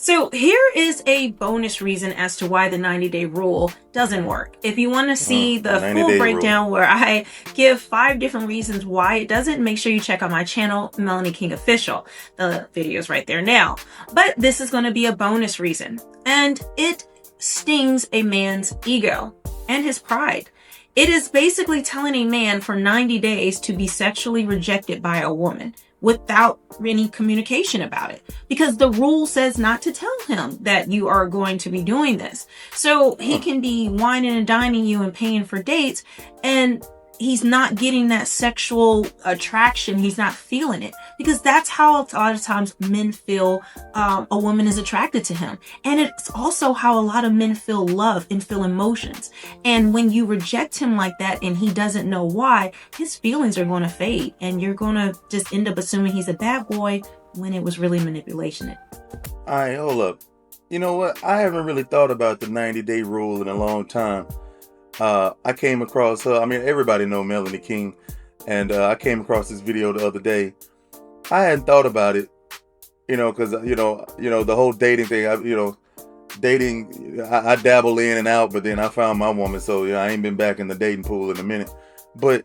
So here is a bonus reason as to why the 90-day rule doesn't work. If you want to see the full breakdown where I give 5 different reasons why it doesn't, make sure you check out my channel, Melanie King Official. The video is right there now. But this is going to be a bonus reason. And it stings a man's ego and his pride. It is basically telling a man for 90 days to be sexually rejected by a woman without any communication about it, because the rule says not to tell him that you are going to be doing this. So he can be whining and dining you and paying for dates, and he's not getting that sexual attraction. He's not feeling it, because that's how a lot of times men feel a woman is attracted to him. And it's also how a lot of men feel love and feel emotions. And when you reject him like that and he doesn't know why, his feelings are going to fade, and you're going to just end up assuming he's a bad boy when it was really manipulation. All right, hold up. You know what? I haven't really thought about the 90-day rule in a long time. I came across her. I mean, everybody know Melanie King, and I came across this video the other day. I hadn't thought about it, because the whole dating thing. Dating, I dabble in and out, but then I found my woman, so I ain't been back in the dating pool in a minute. But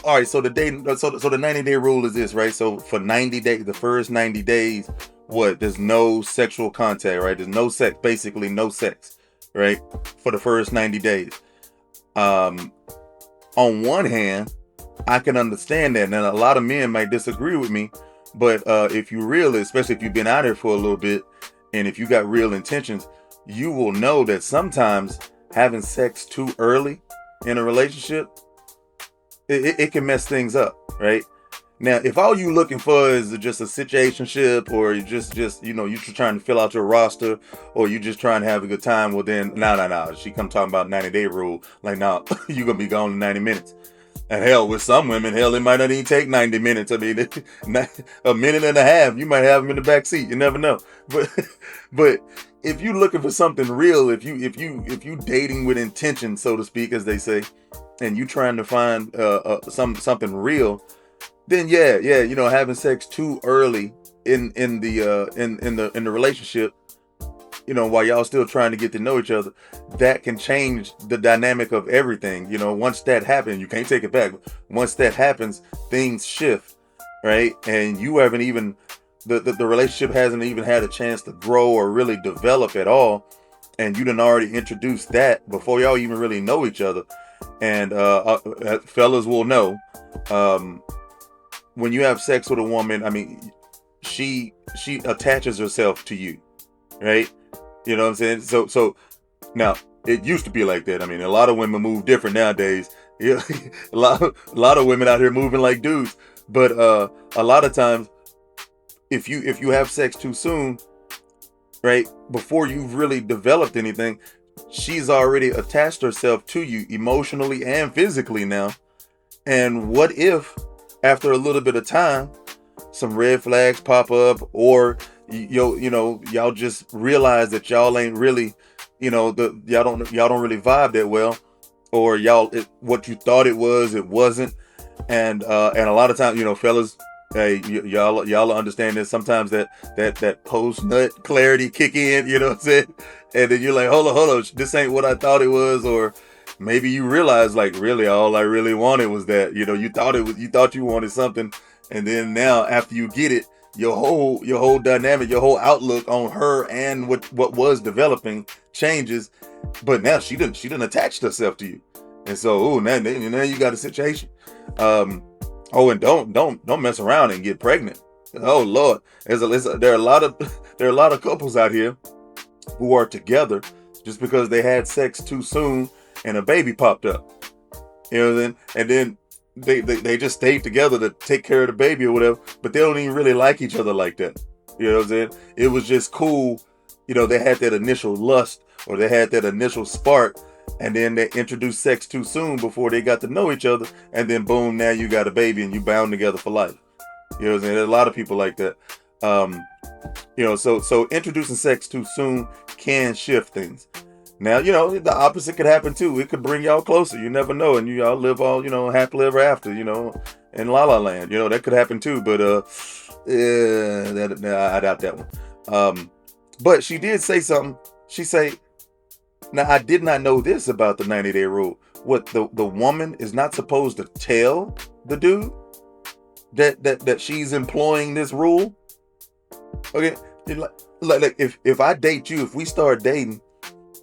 all right. So the dating, so the 90-day rule is this, right? So for 90 days, the first 90 days, there's no sexual contact, right? There's no sex, basically no sex. Right, for the first 90 days. On one hand, I can understand that. Now, a lot of men might disagree with me, but if you really, especially if you've been out here for a little bit, and if you got real intentions, you will know that sometimes having sex too early in a relationship, it can mess things up, right? Now, if all you looking for is just a situationship, or you just you're trying to fill out your roster, or you just trying to have a good time, well then, no. She come talking about 90-day rule. Like, no, you're going to be gone in 90 minutes. And hell, with some women, it might not even take 90 minutes. I mean, a minute and a half, you might have them in the back seat. You never know. But if you looking for something real, if you dating with intention, so to speak, as they say, and you trying to find something real, then having sex too early in the relationship, while y'all still trying to get to know each other, that can change the dynamic of everything. Once that happens, you can't take it back. Once that happens, things shift, right? And you haven't even the relationship hasn't even had a chance to grow or really develop at all, and you done already introduced that before y'all even really know each other. And fellas will know. When you have sex with a woman, I mean, she attaches herself to you, right? You know what I'm saying? So now it used to be like that. I mean, a lot of women move different nowadays. Yeah, a lot of women out here moving like dudes. But a lot of times, if you have sex too soon, right, before you've really developed anything, she's already attached herself to you emotionally and physically now. And what if, after a little bit of time, some red flags pop up, or y'all just realize that y'all ain't really, y'all don't really vibe that well, or what you thought it wasn't, and a lot of times, fellas, hey, y'all understand this. Sometimes that post nut clarity kick in, you know what I'm saying, and then you're like, hold on, this ain't what I thought it was, or maybe you realize, like, really all I really wanted was that, you thought you wanted something, and then now after you get it, your whole dynamic, your whole outlook on her and what was developing changes. But now she done attached herself to you, and so now you got a situation. And don't mess around and get pregnant. Oh Lord, there are a lot of couples out here who are together just because they had sex too soon and a baby popped up, and then they just stayed together to take care of the baby or whatever, but they don't even really like each other like that. You know what I'm saying? It was just cool. They had that initial lust, or they had that initial spark, and then they introduced sex too soon before they got to know each other, and then boom, now you got a baby and you bound together for life. You know what I'm saying? There's a lot of people like that. So introducing sex too soon can shift things. Now, the opposite could happen too. It could bring y'all closer. You never know. And y'all live all, happily ever after, in La La Land. That could happen too. But, I doubt that one. But she did say something. She say, now I did not know this about the 90-day rule. What, the woman is not supposed to tell the dude that she's employing this rule? Okay, like if I date you, if we start dating,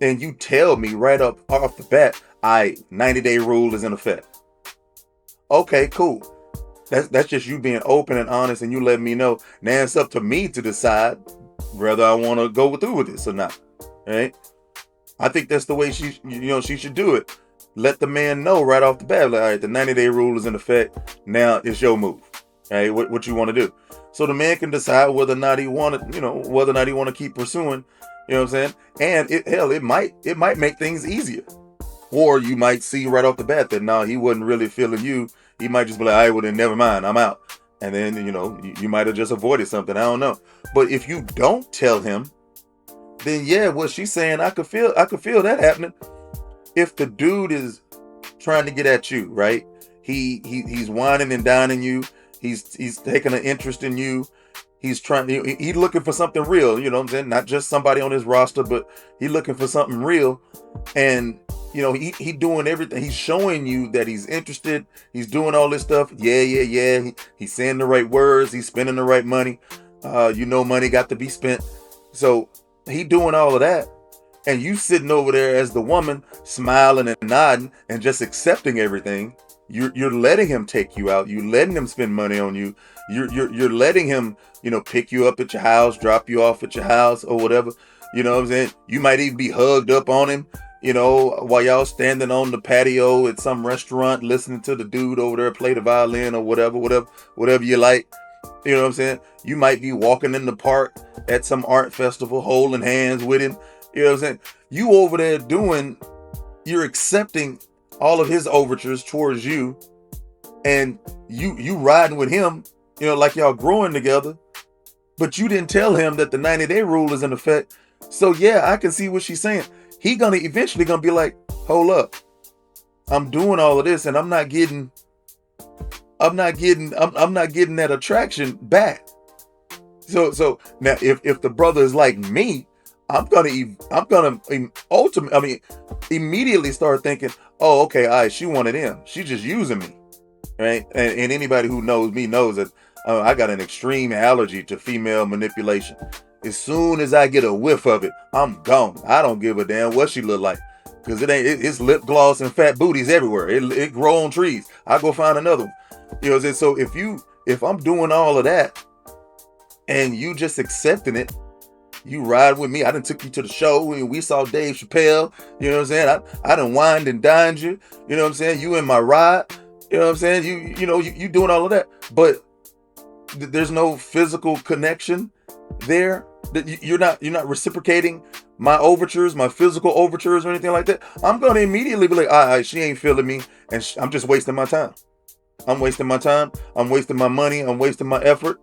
and you tell me right up off the bat, 90-day rule is in effect. Okay, cool. That's just you being open and honest, and you letting me know. Now it's up to me to decide whether I want to go through with this or not. Right? I think that's the way she should do it. Let the man know right off the bat, like, all right, the 90-day rule is in effect. Now it's your move. Right? What you want to do. So the man can decide whether or not he want to keep pursuing. You know what I'm saying? And it might make things easier. Or you might see right off the bat that he wasn't really feeling you. He might just be like, all right, well then never mind, I'm out. And then, you might have just avoided something. I don't know. But if you don't tell him, then yeah, what she's saying, I could feel that happening. If the dude is trying to get at you, right? He's whining and dining you. He's taking an interest in you. He's looking for something real, you know what I'm saying? Not just somebody on his roster, but he's looking for something real. And, he doing everything. He's showing you that he's interested. He's doing all this stuff. Yeah. He's saying the right words. He's spending the right money. Money got to be spent. So he doing all of that. And you sitting over there as the woman, smiling and nodding and just accepting everything. You're letting him take you out. You're letting him spend money on you. You're letting him, pick you up at your house, drop you off at your house or whatever. You know what I'm saying? You might even be hugged up on him, while y'all standing on the patio at some restaurant, listening to the dude over there play the violin or whatever you like. You know what I'm saying? You might be walking in the park at some art festival, holding hands with him. You know what I'm saying? You over there you're accepting all of his overtures towards you, and you riding with him, like y'all growing together, but you didn't tell him that the 90-day rule is in effect. So yeah, I can see what she's saying. He eventually gonna be like, hold up, I'm doing all of this and I'm not getting that attraction back. So now if the brother is like me, I'm gonna immediately start thinking, oh, okay, all right, she wanted him. She's just using me, right? And anybody who knows me knows that I got an extreme allergy to female manipulation. As soon as I get a whiff of it, I'm gone. I don't give a damn what she look like, because it's lip gloss and fat booties everywhere. It grow on trees. I go find another one. You know what I'm saying? So if I'm doing all of that and you just accepting it, you ride with me. I done took you to the show and we saw Dave Chappelle. You know what I'm saying? I done wined and dined you. You know what I'm saying? You in my ride. You know what I'm saying? You doing all of that. But there's no physical connection there. You're not reciprocating my overtures, my physical overtures or anything like that. I'm going to immediately be like, all right, she ain't feeling me. And I'm just wasting my time. I'm wasting my time. I'm wasting my money. I'm wasting my effort.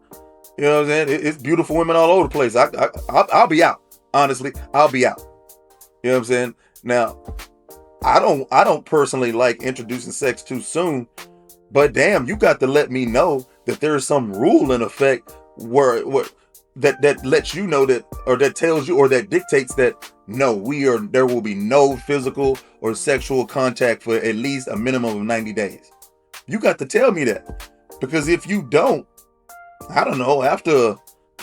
You know what I'm saying? It's beautiful women all over the place. I'll be out. Honestly, I'll be out. You know what I'm saying? Now, I don't personally like introducing sex too soon, but damn, you got to let me know that there's some rule in effect where that lets you know that, or that tells you, or that dictates that no, there will be no physical or sexual contact for at least a minimum of 90 days. You got to tell me that, because if you don't, I don't know, after,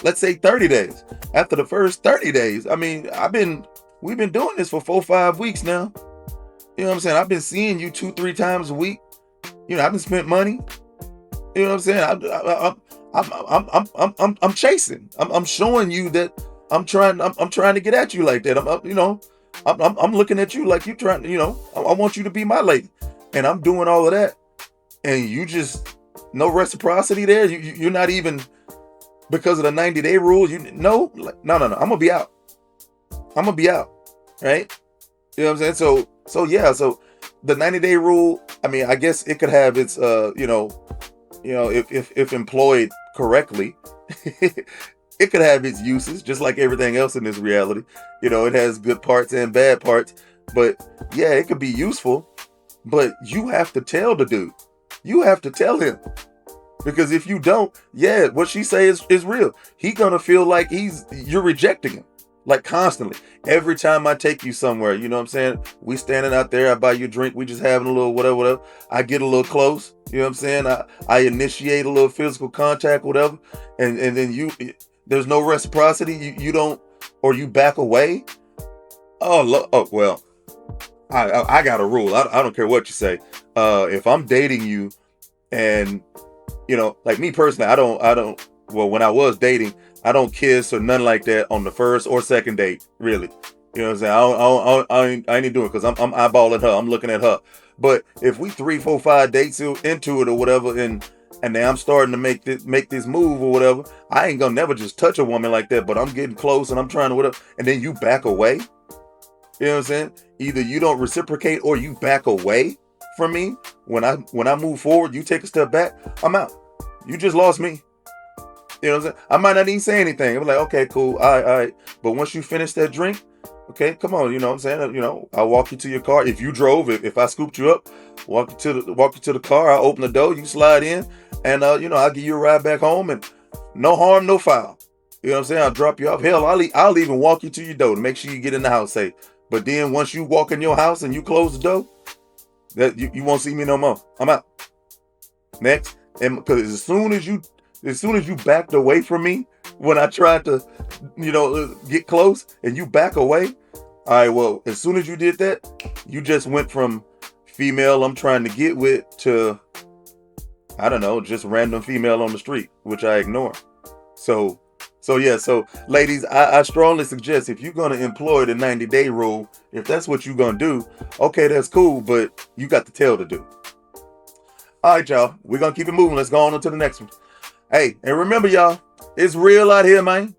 let's say 30 days, after the first 30 days, I mean, we've been doing this for 4-5 weeks now. You know what I'm saying? I've been seeing you 2-3 times a week. I've been spent money. You know what I'm saying? I'm chasing. I'm showing you that I'm trying to get at you like that. I'm looking at you like you trying, I want you to be my lady. And I'm doing all of that. And you just, no reciprocity there. You're not even, because of the 90-day rule, no. I'm gonna be out. Right? You know what I'm saying? So yeah, so the 90-day rule, I mean, I guess it could have its if employed correctly, it could have its uses, just like everything else in this reality. It has good parts and bad parts. But yeah, it could be useful. But you have to tell the dude. You have to tell him. Because if you don't, yeah, what she say is real. He gonna feel like you're rejecting him, like constantly. Every time I take you somewhere, you know what I'm saying? We standing out there, I buy you a drink, we just having a little whatever. I get a little close, you know what I'm saying? I initiate a little physical contact, whatever, and then there's no reciprocity. You don't, or you back away. Oh well, I got a rule. I don't care what you say. If I'm dating you, and like me personally, I don't. Well, when I was dating, I don't kiss or nothing like that on the first or second date. Really, you know what I'm saying? I ain't doing it because I'm eyeballing her. I'm looking at her. But if we 3, 4, 5 dates into it or whatever, and then I'm starting to make this move or whatever, I ain't gonna never just touch a woman like that. But I'm getting close and I'm trying to whatever, and then you back away. You know what I'm saying? Either you don't reciprocate or you back away from me. When I move forward, you take a step back, I'm out. You just lost me. You know what I'm saying? I might not even say anything. I'm like, okay, cool, all right. But once you finish that drink, okay, come on, you know what I'm saying? I'll walk you to your car. If you drove, if I scooped you up, walk you to the car, I'll open the door, you slide in, and I'll give you a ride back home, and no harm, no foul. You know what I'm saying? I'll drop you off. Hell, I'll even walk you to your door to make sure you get in the house safe. But then once you walk in your house and you close the door, that you won't see me no more. I'm out. Next. And because as soon as you backed away from me when I tried to, get close, and you back away, all right, well, as soon as you did that, you just went from female I'm trying to get with to, I don't know, just random female on the street, which I ignore. So ladies, I strongly suggest, if you're going to employ the 90-day rule, if that's what you're going to do, okay, that's cool, but you got the tail to do. All right, y'all, we're going to keep it moving. Let's go on to the next one. Hey, and remember, y'all, it's real out here, man.